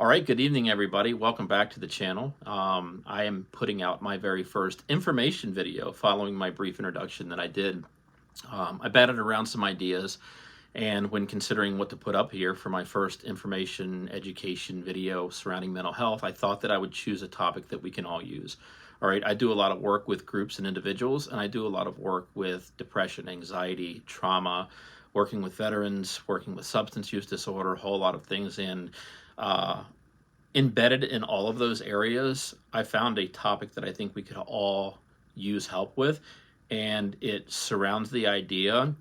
All right, good evening, everybody. Welcome back to the channel. I am putting out my very first information video following my brief introduction that I did. I batted around some ideas, and when considering what to put up here for my first information education video surrounding mental health, I thought that I would choose a topic that we can all use. All right, I do a lot of work with groups and individuals, and I do a lot of work with depression, anxiety, trauma, working with veterans, working with substance use disorder, a whole lot of things. And embedded in all of those areas, I found a topic that I think we could all use help with, and it surrounds the idea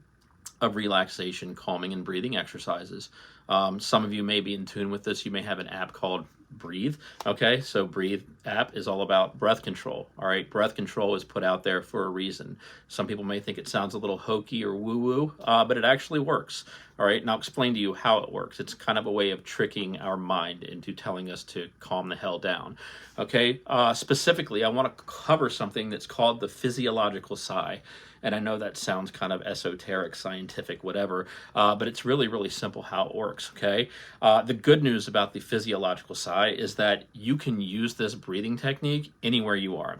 of relaxation, calming, and breathing exercises. Some of you may be in tune with this. You may have an app called Breathe. Okay, so Breathe app is all about breath control. All right, breath control is put out there for a reason. Some people may think it sounds a little hokey or woo-woo, but it actually works. All right, and I'll explain to you how it works. It's kind of a way of tricking our mind into telling us to calm the hell down. Okay, specifically, I want to cover something that's called the physiological sigh. And I know that sounds kind of esoteric, scientific, whatever, but it's really, really simple how it works, okay? The good news about the physiological sigh is that you can use this breathing technique anywhere you are.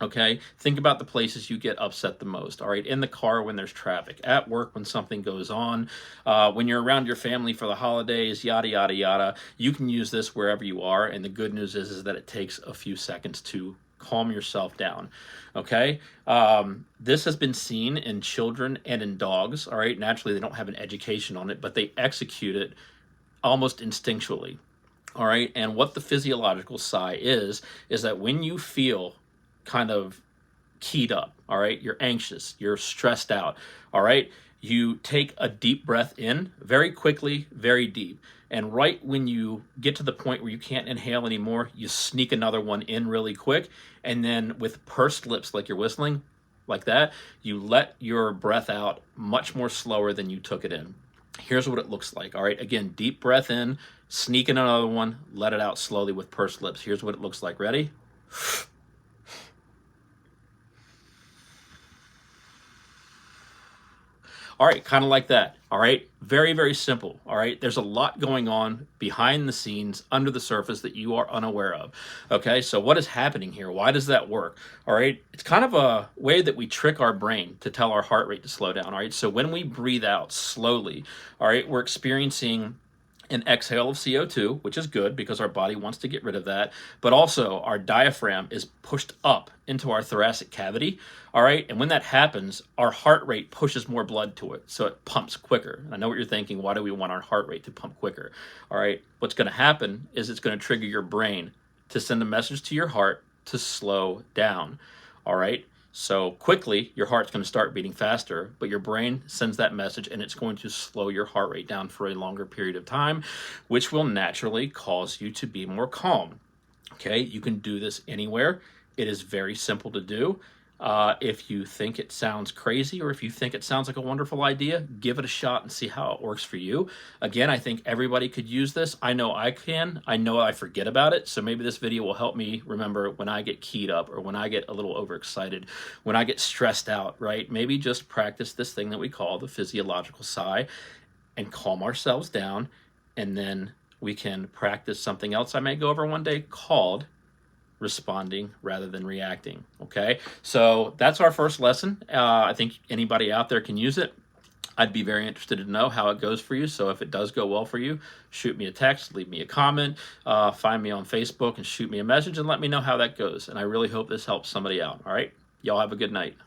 Okay, think about the places you get upset the most. All right, in the car when there's traffic, at work when something goes on, when you're around your family for the holidays, yada yada yada. You can use this wherever you are, and the good news is that it takes a few seconds to calm yourself down. Okay, this has been seen in children and in dogs. All right, naturally they don't have an education on it, but they execute it almost instinctually. All right, and what the physiological sigh is that when you feel kind of keyed up, all right, you're anxious, you're stressed out, all right, you take a deep breath in very quickly, very deep. And right when you get to the point where you can't inhale anymore, you sneak another one in really quick. And then with pursed lips, like you're whistling, like that, you let your breath out much more slower than you took it in. Here's what it looks like. All right, again, deep breath in, sneak in another one, let it out slowly with pursed lips. Here's what it looks like. Ready? All right, kind of like that. All right, very, very simple. All right, there's a lot going on behind the scenes, under the surface that you are unaware of. Okay, so what is happening here? Why does that work? All right, it's kind of a way that we trick our brain to tell our heart rate to slow down. All right, so when we breathe out slowly, all right, we're experiencing an exhale of CO2, which is good because our body wants to get rid of that, but also our diaphragm is pushed up into our thoracic cavity, all right? And when that happens, our heart rate pushes more blood to it, so it pumps quicker. And I know what you're thinking, why do we want our heart rate to pump quicker? All right, what's gonna happen is it's gonna trigger your brain to send a message to your heart to slow down, all right? So quickly, your heart's going to start beating faster, but your brain sends that message and it's going to slow your heart rate down for a longer period of time, which will naturally cause you to be more calm. Okay, you can do this anywhere. It is very simple to do. If you think it sounds crazy or if you think it sounds like a wonderful idea, give it a shot and see how it works for you. Again, I think everybody could use this. I know I can. I know I forget about it. So maybe this video will help me remember when I get keyed up or when I get a little overexcited, when I get stressed out, right? Maybe just practice this thing that we call the physiological sigh and calm ourselves down. And then we can practice something else I may go over one day called responding rather than reacting. Okay, so that's our first lesson. I think anybody out there can use it. I'd be very interested to know how it goes for you. So if it does go well for you, shoot me a text, leave me a comment, find me on Facebook and shoot me a message and let me know how that goes. And I really hope this helps somebody out. All right, y'all have a good night.